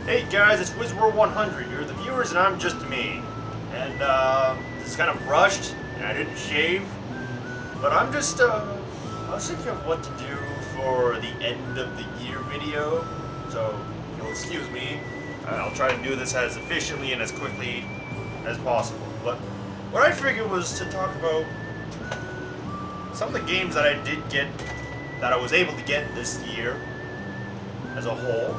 Hey guys, it's WizWorld100. You're the viewers and I'm just me. And this is kind of rushed, and I didn't shave. But I'm just, I was thinking of what to do for the end of the year video. So, if you'll excuse me, I'll try to do this as efficiently and as quickly as possible. But what I figured was to talk about some of the games that I did get, that I was able to get this year as a whole.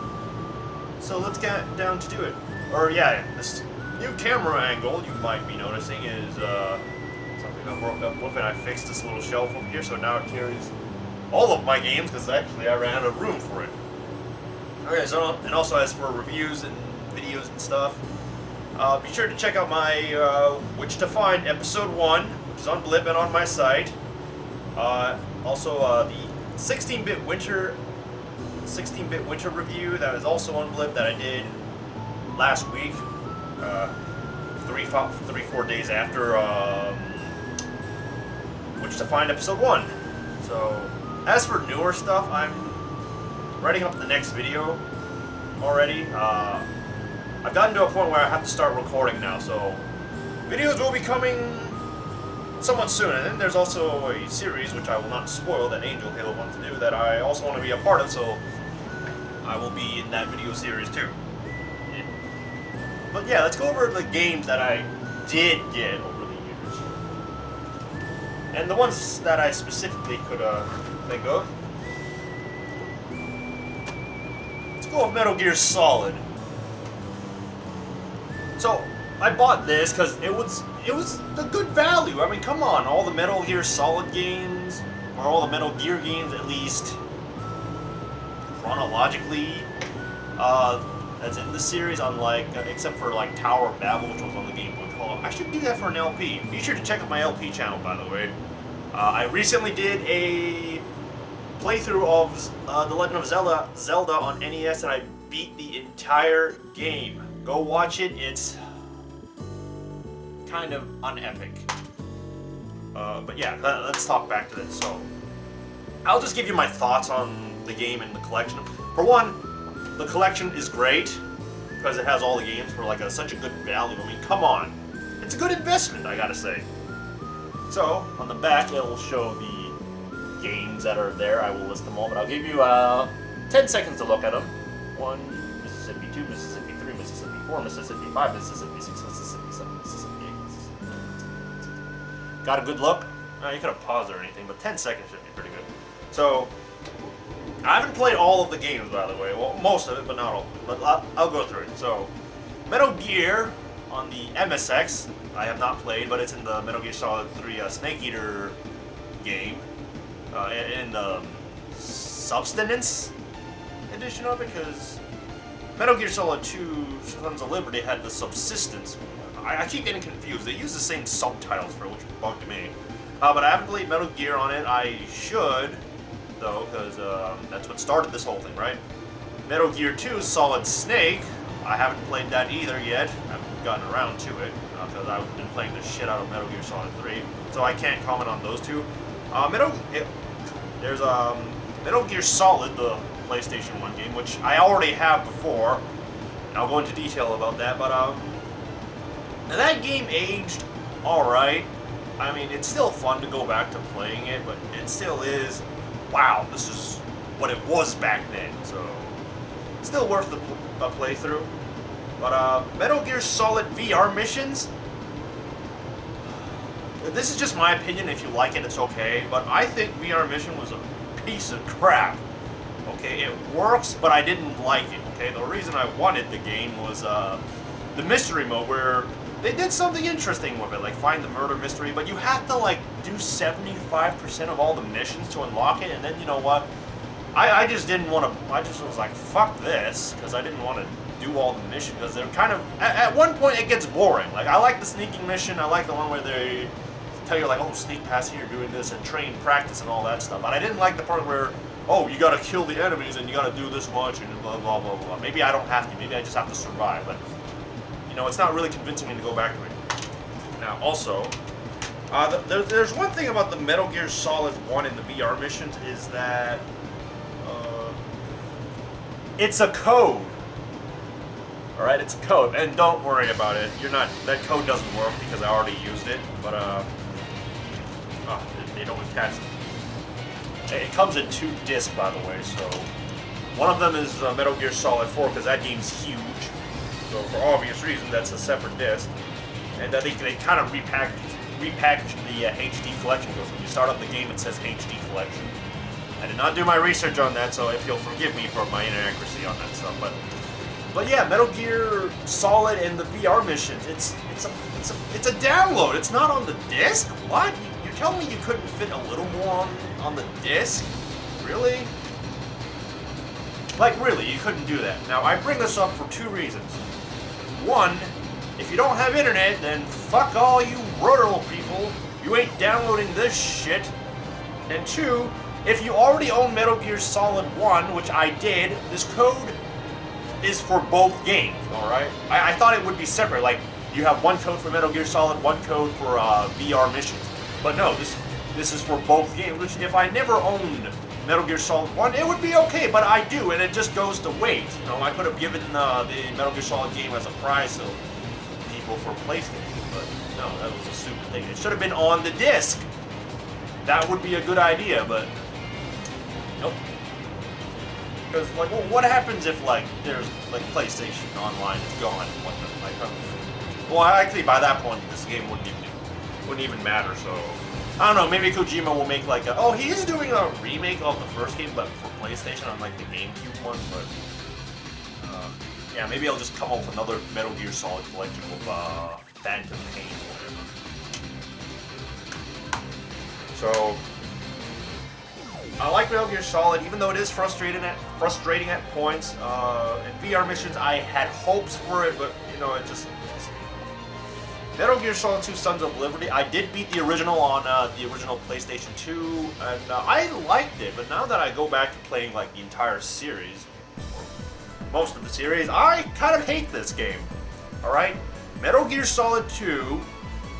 So let's get down to do it. Or yeah, this new camera angle you might be noticing is something I broke up with, and I fixed this little shelf over here, so now it carries all of my games, because actually I ran out of room for it. Okay, so, and also as for reviews and videos and stuff, be sure to check out my Which to Find Episode 1, which is on Blip and on my site. Also the 16-bit winter review that is also on Blip that I did last week, 3-4 days after Which to Find Episode 1. So, as for newer stuff, I'm writing up the next video already. I've gotten to a point where I have to start recording now, so videos will be coming somewhat soon. And then there's also a series, which I will not spoil, that Angel Halo wants to do, that I also want to be a part of, so I will be in that video series too. Yeah. But yeah, let's go over the games that I did get over the years. And the ones that I specifically could think of. Let's go with Metal Gear Solid. So, I bought this because it was the good value. I mean, come on, all the Metal Gear Solid games, or all the Metal Gear games at least, chronologically, that's in the series, unlike, except for like Tower of Babel, which was on the Game Boy Color. I should do that for an LP. Be sure to check out my LP channel, by the way. I recently did a playthrough of The Legend of Zelda on NES, and I beat the entire game. Go watch it. It's kind of unepic. But yeah, let's talk back to this. So, I'll just give you my thoughts on the game and the collection. For one, the collection is great because it has all the games for like such a good value. I mean, come on, it's a good investment, I gotta say. So, on the back, it will show the games that are there. I will list them all, but I'll give you 10 seconds to look at them. 1, Mississippi, 2, Mississippi, 3, Mississippi, 4, Mississippi, 5, Mississippi, 6, Mississippi, 7, Mississippi, 8, Mississippi, 9, Mississippi, 10. Got a good look? You could have paused or anything, but 10 seconds should be pretty good. So, I haven't played all of the games, by the way. Well, most of it, but not all. But I'll go through it. So, Metal Gear on the MSX, I have not played, but it's in the Metal Gear Solid 3 Snake Eater game. In the Subsistence edition of it, because Metal Gear Solid 2 Sons of Liberty had the Subsistence. I keep getting confused. They use the same subtitles for it, which bugged me. But I haven't played Metal Gear on it. I should, though, because that's what started this whole thing, right? Metal Gear 2 Solid Snake, I haven't played that either yet. I haven't gotten around to it, because I've been playing the shit out of Metal Gear Solid 3, so I can't comment on those two. There's Metal Gear Solid, the PlayStation 1 game, which I already have before, and I'll go into detail about that, but and that game aged alright. I mean, it's still fun to go back to playing it, but it still is, wow, this is what it was back then, so still worth a playthrough. But Metal Gear Solid VR missions, this is just my opinion. If you like it, it's okay, but I think VR Mission was a piece of crap. Okay, it works, but I didn't like it. Okay, the reason I wanted the game was the mystery mode, where they did something interesting with it, like find the murder mystery, but you have to like do 75% of all the missions to unlock it, and then you know what? I just didn't want to, I just was like, fuck this, because I didn't want to do all the missions, because they're kind of, at one point it gets boring. Like, I like the sneaking mission, I like the one where they tell you like, oh, sneak past here, doing this, and train practice and all that stuff, but I didn't like the part where, oh, you gotta kill the enemies, and you gotta do this much, and blah, blah, blah, blah. Maybe I don't have to, maybe I just have to survive, but, you know, it's not really convincing me to go back to it. Now, also, there's one thing about the Metal Gear Solid 1 and the VR missions, is that it's a code. All right, it's a code, and don't worry about it. That code doesn't work because I already used it. But they don't attach. It comes in 2 discs, by the way. So one of them is Metal Gear Solid 4 because that game's huge. So for obvious reasons, that's a separate disc. And I think they kind of repackaged the HD collection because when you start up the game, it says HD collection. I did not do my research on that, so if you'll forgive me for my inaccuracy on that stuff, but yeah, Metal Gear Solid and the VR missions, it's a download. It's not on the disc. What? You're telling me you couldn't fit a little more on the disc? Really? Like really, you couldn't do that. Now I bring this up for 2 reasons. One, if you don't have internet, then fuck all you rural people. You ain't downloading this shit. And 2, if you already own Metal Gear Solid 1, which I did, this code is for both games, alright? I thought it would be separate, like, you have one code for Metal Gear Solid, one code for VR missions. But no, this is for both games, which if I never owned Metal Gear Solid 1, it would be okay, but I do, and it just goes to waste. You know, I could have given the Metal Gear Solid game as a prize to people for PlayStation, but no, that was a stupid thing. It should have been on the disc. That would be a good idea, but nope. Because, like, well, what happens if, like, there's, like, PlayStation Online is gone? Well, actually, by that point, this game wouldn't even matter, so I don't know, maybe Kojima will make, like, oh, he is doing a remake of the first game, but for PlayStation on, like, the GameCube one, but yeah, maybe I'll just come up with another Metal Gear Solid collection with Phantom Pain or whatever. So I like Metal Gear Solid, even though it is frustrating at points. In VR missions, I had hopes for it, but you know, it just. Metal Gear Solid 2: Sons of Liberty. I did beat the original on the original PlayStation 2, and I liked it. But now that I go back to playing like the entire series, or most of the series, I kind of hate this game. All right, Metal Gear Solid 2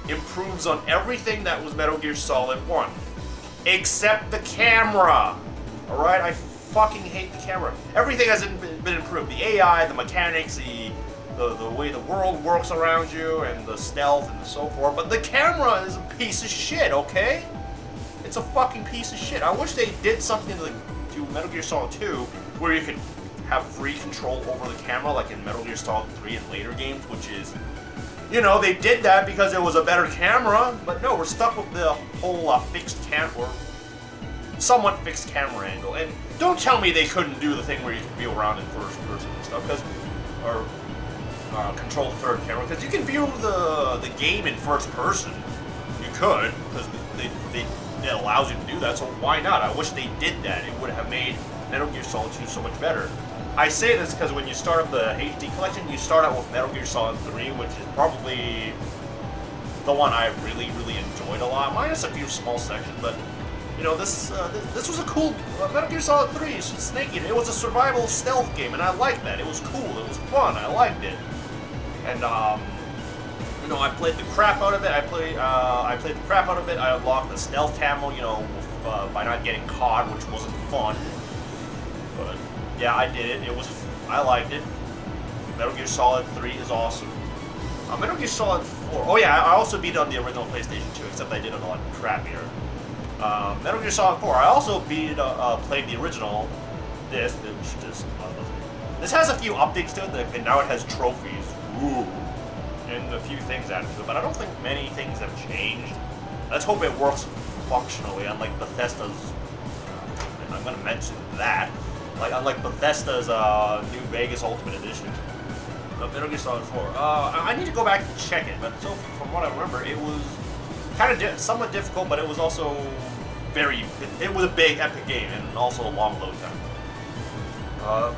improves on everything that was Metal Gear Solid 1. Except the camera. Alright, I fucking hate the camera. Everything has been improved. The AI, the mechanics, the way the world works around you, and the stealth and so forth. But the camera is a piece of shit, okay? It's a fucking piece of shit. I wish they did something to Metal Gear Solid 2 where you could have free control over the camera like in Metal Gear Solid 3 and later games, which is, you know, they did that because it was a better camera, but no, we're stuck with the whole fixed camera, somewhat fixed camera angle. And don't tell me they couldn't do the thing where you can view around in first person and stuff, or control the third camera, because you can view the game in first person. You could, because it allows you to do that, so why not? I wish they did that. It would have made Metal Gear Solid 2 so much better. I say this because when you start up the HD collection, you start out with Metal Gear Solid 3, which is probably the one I really, really enjoyed a lot, minus a few small sections, but, you know, this was a cool, Metal Gear Solid 3, it's Snake Eater. It was a survival stealth game, and I liked that. It was cool, it was fun, I liked it. And, you know, I played the crap out of it, I played the crap out of it, I unlocked the stealth camo, you know, by not getting caught, which wasn't fun, but yeah, I did it. I liked it. Metal Gear Solid 3 is awesome. Metal Gear Solid 4. Oh yeah, I also beat it on the original PlayStation 2, except I did it a lot crappier. Metal Gear Solid 4. I also played the original disc, which just this has a few updates to it, and now it has trophies. Ooh, and a few things added to it, but I don't think many things have changed. Let's hope it works functionally, unlike Bethesda's. And I'm gonna mention that. Like, unlike Bethesda's New Vegas Ultimate Edition of Metal Gear Solid 4. I need to go back and check it, but so from what I remember, it was kind of somewhat difficult, but it was also it was a big, epic game, and also a long load time.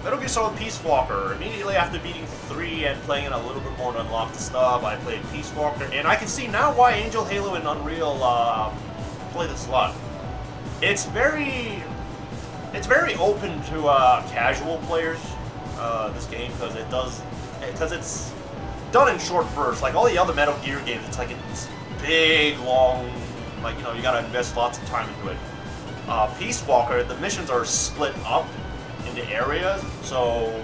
Metal Gear Solid Peace Walker. Immediately after beating 3 and playing it a little bit more to unlock the stuff, I played Peace Walker, and I can see now why Angel, Halo, and Unreal play this a lot. It's very open to casual players, this game, because it's done in short bursts. Like all the other Metal Gear games, it's like it's big, long, like, you know, you gotta invest lots of time into it. Peace Walker, the missions are split up into areas, so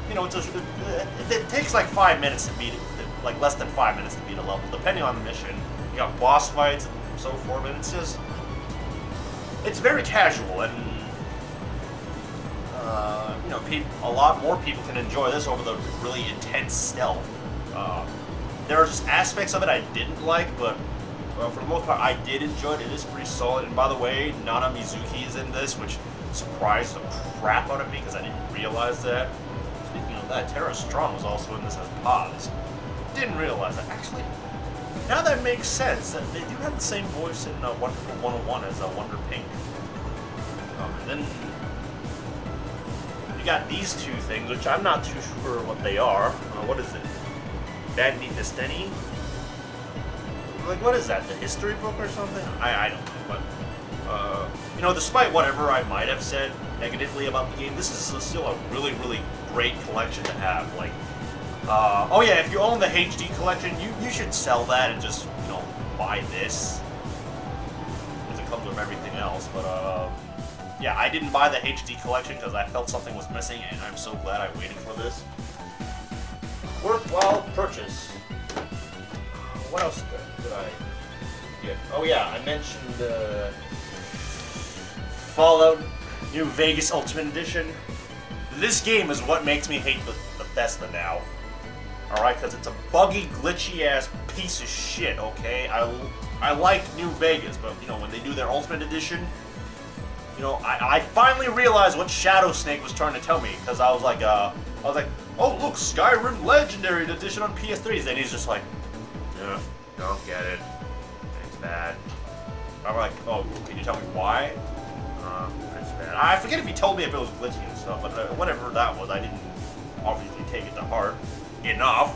you know, it takes like 5 minutes to beat it, like less than 5 minutes to beat a level, depending on the mission. You got boss fights and so forth, and it's very casual, and you know, a lot more people can enjoy this over the really intense stealth. There are just aspects of it I didn't like, but for the most part, I did enjoy it. It is pretty solid. And by the way, Nana Mizuki is in this, which surprised the crap out of me because I didn't realize that. Speaking of that, Tara Strong was also in this as Paz. Didn't realize that. Actually, now that makes sense. That they do have the same voice in Wonderful 101 as Wonder Pink. And then you got these two things, which I'm not too sure what they are. What is it? Dandy Destiny? Like, what is that? The history book or something? I don't know, but you know, despite whatever I might have said negatively about the game, this is still a really, really great collection to have. Like, oh yeah, if you own the HD collection, you should sell that and just, you know, buy this, because it comes with everything else. But yeah, I didn't buy the HD collection because I felt something was missing, and I'm so glad I waited for this. Worthwhile purchase. What else did I get? Oh yeah, I mentioned Fallout New Vegas Ultimate Edition. This game is what makes me hate Bethesda now. Alright, because it's a buggy, glitchy ass piece of shit, okay? I like New Vegas, but you know, when they do their Ultimate Edition, you know, I finally realized what Shadow Snake was trying to tell me, because I was like, oh look, Skyrim Legendary Edition on PS3s, and he's just like, yeah, don't get it, it's bad. I'm like, oh, can you tell me why? It's bad. I forget if he told me if it was glitchy and stuff, but whatever that was, I didn't obviously take it to heart enough.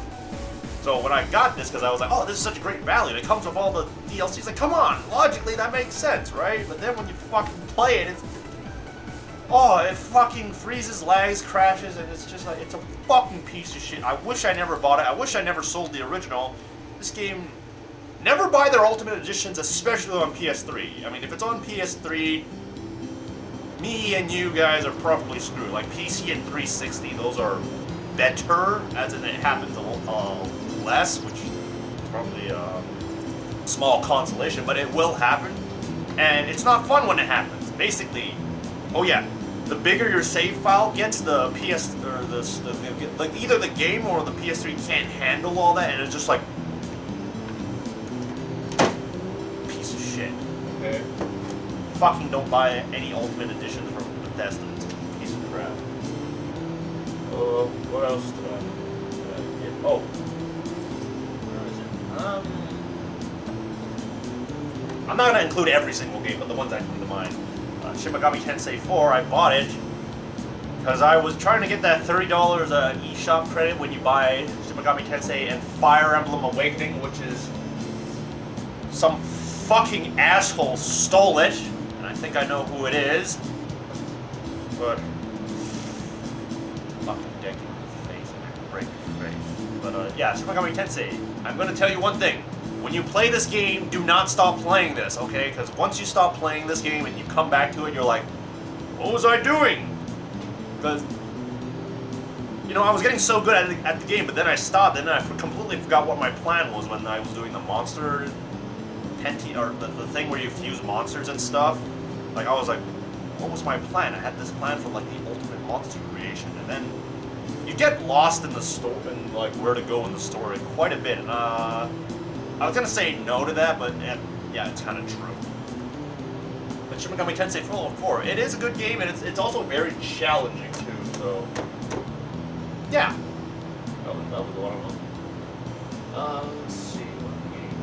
So when I got this, because I was like, oh, this is such a great value, it comes with all the DLCs, like, come on, logically that makes sense, right? But then when you fucking play it, it fucking freezes, lags, crashes, and it's just like, it's a fucking piece of shit. I wish I never bought it. I wish I never sold the original. This game, never buy their Ultimate Editions, especially on PS3. I mean, if it's on PS3, me and you guys are probably screwed. Like, PC and 360, those are better, as in it happens a little less, which is probably a small consolation, but it will happen. And it's not fun when it happens. Basically, oh yeah, the bigger your save file gets, the PS or like either the game or the PS3 can't handle all that, and it's just like piece of shit. Okay. Fucking don't buy any Ultimate Editions from Bethesda. It's a piece of crap. What else did I get? Oh, where is it? I'm not gonna include every single game, but the ones that come to mind. Shin Megami Tensei 4, I bought it because I was trying to get that $30 eShop credit when you buy Shin Megami Tensei and Fire Emblem Awakening, which is some fucking asshole stole it, and I think I know who it is. But fucking deck in the face and break your face. But yeah, Shin Megami Tensei. I'm gonna tell you one thing. When you play this game, do not stop playing this, okay? Because once you stop playing this game and you come back to it, you're like, what was I doing? Because, you know, I was getting so good at the game, but then I stopped, and then I completely forgot what my plan was when I was doing the monster or the thing where you fuse monsters and stuff. Like, I was like, what was my plan? I had this plan for, like, the ultimate monster creation, and then you get lost in the story and, like, where to go in the story quite a bit, and, I was gonna say no to that, but yeah, it's kind of true. But Shin Megami Tensei 4, it is a good game, and it's also very challenging too. So yeah, that was a lot of them. Let's see, what game?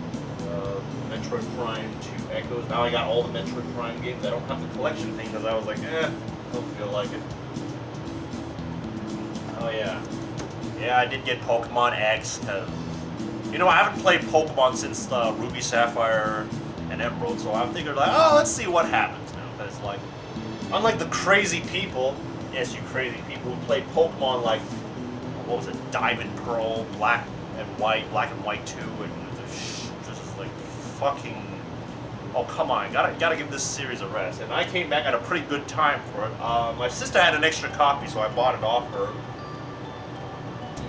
Metroid Prime 2 Echoes. Now I got all the Metroid Prime games. I don't have the collection thing because I was like, don't feel like it. Oh yeah, I did get Pokemon X. You know, I haven't played Pokemon since Ruby, Sapphire, and Emerald, so I figured, like, oh, let's see what happens now. Because, like, unlike the crazy people, yes, you crazy people who played Pokemon, like, what was it, Diamond, Pearl, Black and White 2, and just like, fucking, oh, come on, gotta give this series a rest. And I came back at a pretty good time for it. My sister had an extra copy, so I bought it off her.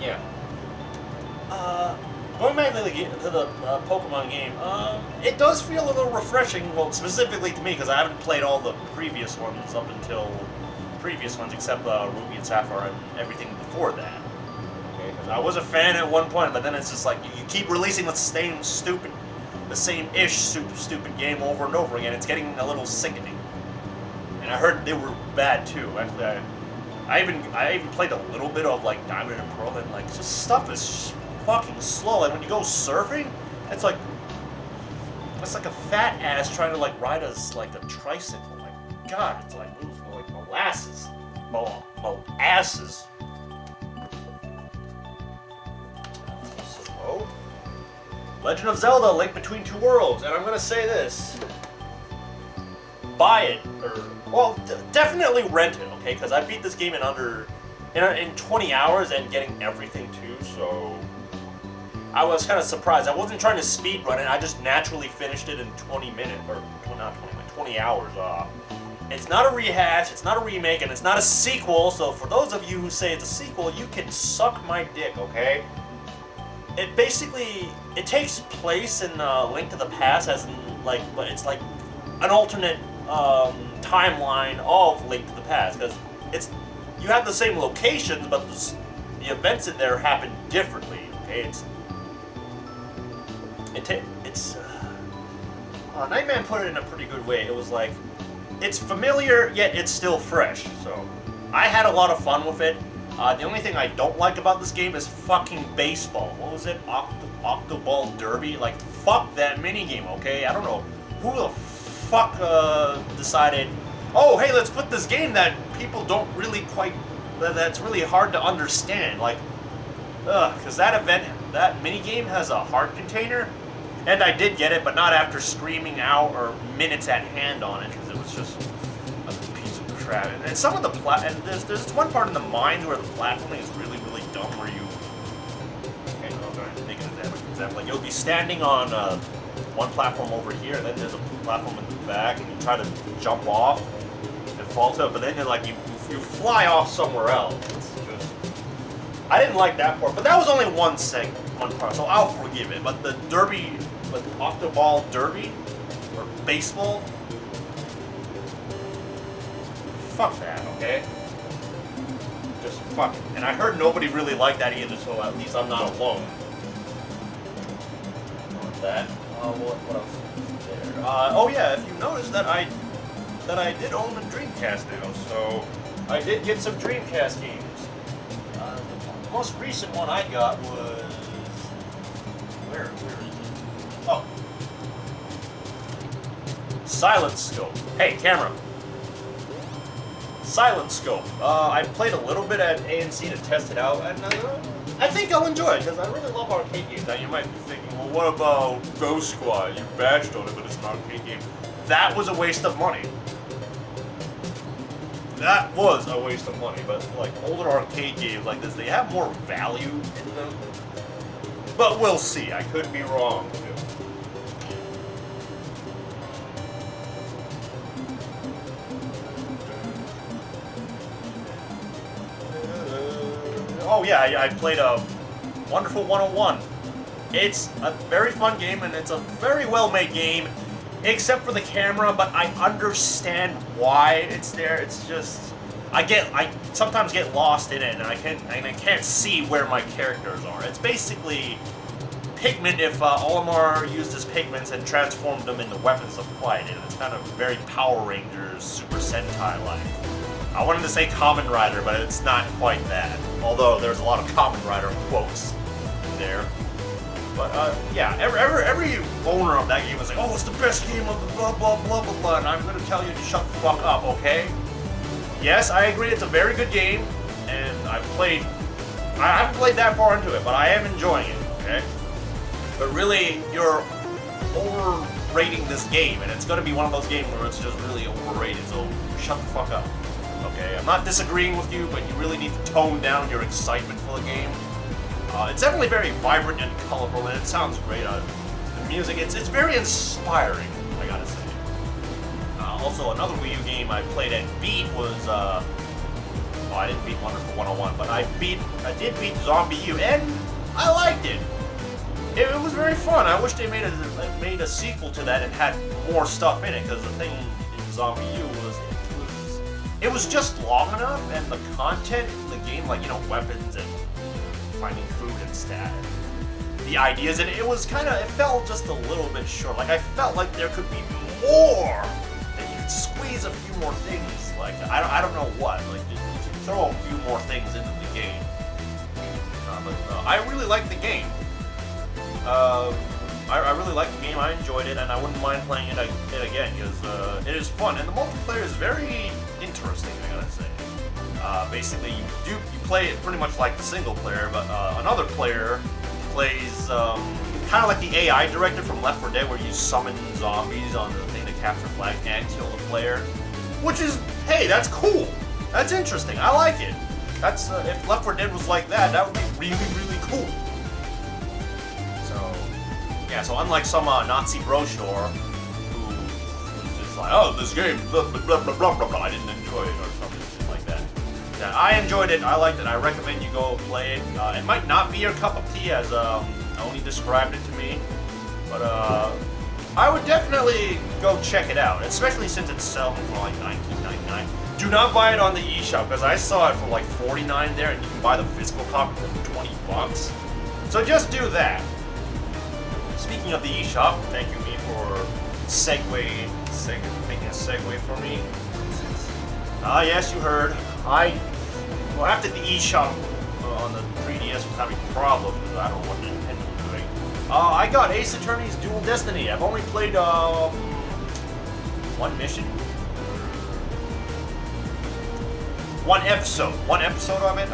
Yeah. Going back to the Pokemon game, it does feel a little refreshing. Well, specifically to me, because I haven't played all the previous ones up until previous ones, except Ruby and Sapphire and everything before that. Okay, 'cause I was a fan at one point, but then it's just like you keep releasing the same ish stupid game over and over again. It's getting a little sickening. And I heard they were bad too. Actually, I even played a little bit of like Diamond and Pearl, and like just stuff is fucking slow. Like when you go surfing, it's like a fat ass trying to like ride a tricycle. Like God, it's like moves like molasses. So, Legend of Zelda: Link Between Two Worlds, and I'm gonna say this: buy it, or definitely rent it. Okay, because I beat this game in 20 hours and getting everything too. So I was kind of surprised. I wasn't trying to speed run it. I just naturally finished it in 20 minutes, or not 20 hours. It's not a rehash, it's not a remake, and it's not a sequel. So for those of you who say it's a sequel, you can suck my dick, okay? It takes place in Link to the Past, but it's like an alternate timeline of Link to the Past, because you have the same locations, but the events in there happen differently. Okay, Nightman put it in a pretty good way. It was like, it's familiar, yet it's still fresh. So I had a lot of fun with it. The only thing I don't like about this game is fucking baseball. What was it? Octoball Derby? Like, fuck that minigame, okay? I don't know who the fuck decided, oh, hey, let's put this game that people don't really that's really hard to understand. Like, because that minigame has a heart container, and I did get it, but not after screaming out or minutes at hand on it, because it was just a piece of crap. And some of the there's one part in the mines where the platforming is really, really dumb, where I'm thinking of that example. Like, you'll be standing on one platform over here, and then there's a platform in the back, and you try to jump off and fall to it, but then you fly off somewhere else. It's just, I didn't like that part, but that was only one part, so I'll forgive it. But the derby, the Octoball Derby, or baseball, fuck that, okay? Just fuck it. And I heard nobody really liked that either, so at least I'm not alone. That. What else is there? Oh yeah, if you noticed that I did own a Dreamcast now, so I did get some Dreamcast games. The most recent one I got was where is it? Oh, Silent Scope. Hey, camera. Silent Scope. I played a little bit at ANC to test it out, and I think I'll enjoy it, because I really love arcade games. Now you might be thinking, well, what about Ghost Squad? You bashed on it, but it's an arcade game. That was a waste of money. That was a waste of money, but like older arcade games like this, they have more value in them. But we'll see. I could be wrong too. Oh yeah, I played a Wonderful 101. It's a very fun game, and it's a very well-made game, except for the camera, but I understand why it's there. It's just, I sometimes get lost in it, and I can't see where my characters are. It's basically Pikmin if Olimar used his Pikmins and transformed them into weapons to fight, and it's kind of very Power Rangers, Super Sentai-like. I wanted to say Kamen Rider, but it's not quite that. Although there's a lot of Kamen Rider quotes there. But yeah, every owner of that game was like, oh, it's the best game of the blah blah blah blah blah, and I'm gonna tell you to shut the fuck up, okay? Yes, I agree, it's a very good game, and I haven't played that far into it, but I am enjoying it, okay? But really, you're overrating this game, and it's gonna be one of those games where it's just really overrated, so shut the fuck up. Okay, I'm not disagreeing with you, but you really need to tone down your excitement for the game. It's definitely very vibrant and colorful, and it sounds great. The music, it's very inspiring, I gotta say. Also, another Wii U game I played and beat was Well, I didn't beat Wonderful 101, but I did beat Zombie U, and I liked it. It was very fun. I wish they made a sequel to that and had more stuff in it, because the thing in Zombie U was it was just long enough, and the content in the game, like, you know, weapons and finding food and stat, the ideas in it, it felt just a little bit short. Like, I felt like there could be more, that you could squeeze a few more things. Like, I don't know what. Like, you could throw a few more things into the game. But I really liked the game. I really liked the game. I enjoyed it, and I wouldn't mind playing it again, because it is fun, and the multiplayer is very interesting, I gotta say. Basically, you play it pretty much like the single player, but another player plays kind of like the AI director from Left 4 Dead, where you summon zombies on the thing to capture flags and kill the player. Which is, hey, that's cool. That's interesting. I like it. That's if Left 4 Dead was like that, that would be really, really cool. So, yeah. So unlike some Nazi brochure who was just like, oh, this game, blah blah blah blah blah blah, I didn't enjoy it or something like that. Yeah, I enjoyed it. I liked it. I recommend you go play it. It might not be your cup of tea, as Oni described it to me, but I would definitely go check it out, especially since it's selling for like $19.99. Do not buy it on the eShop, because I saw it for like $49 there, and you can buy the physical copy for $20. So just do that. Speaking of the eShop, thank you, me, for making a segue for me. Ah, yes, you heard. After the eShop on the 3DS was having problems, I don't know what Nintendo was doing. I got Ace Attorney's Dual Destiny. I've only played one mission. One episode of it.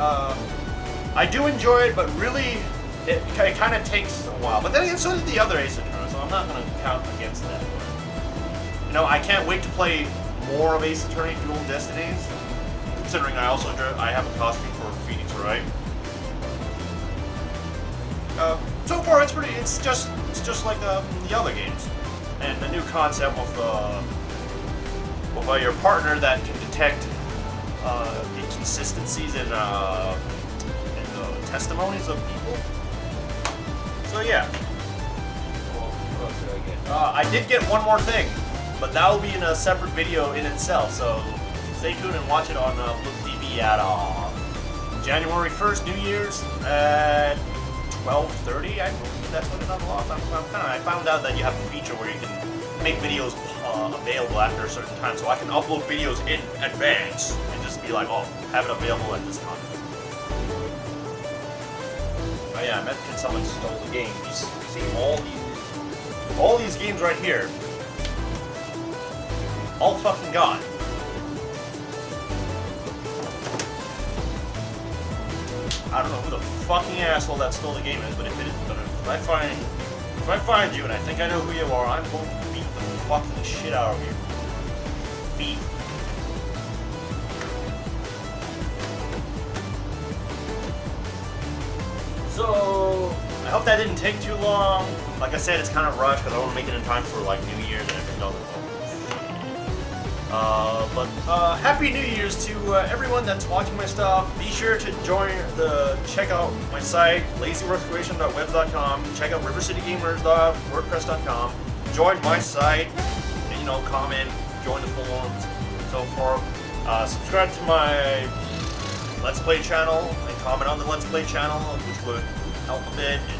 I do enjoy it, but really, it kind of takes a while. But then again, so did the other Ace Attorney, so I'm not going to count against that. But, you know, I can't wait to play more of Ace Attorney Dual Destinies, considering I have a costume for Phoenix Wright. So far, it's just like the other games, and the new concept with your partner that can detect inconsistencies in the testimonies of people. So yeah. What else did I get? I did get one more thing, but that will be in a separate video in itself. So stay tuned and watch it on Blip TV at January 1st, New Year's at 12:30. I believe that's when it unlocks. I found out that you have a feature where you can make videos available after a certain time, so I can upload videos in advance and just be like, oh, have it available at this time. Oh yeah, I meant can someone stole the game. You see all these games right here, all fucking gone. I don't know who the fucking asshole that stole the game is, but if I find you and I think I know who you are, I'm going to beat the fucking shit out of you. Feet. So, I hope that didn't take too long. Like I said, it's kind of rushed because I want to make it in time for like New Year's and everything else. Happy New Year's to everyone that's watching my stuff. Be sure to check out my site, lazyworkscreation.webs.com. Check out rivercitygamers.wordpress.com. Join my site, and, comment, join the forums, so forth. Subscribe to my Let's Play channel and comment on the Let's Play channel, which would help a bit. And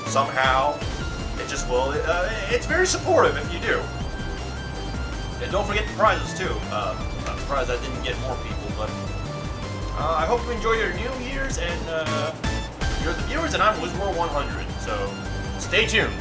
somehow, it just will. It's very supportive if you do. And don't forget the prizes too. I'm surprised I didn't get more people, but I hope you enjoy your New Year's, and you're the viewers, and I'm WizWar100. So stay tuned.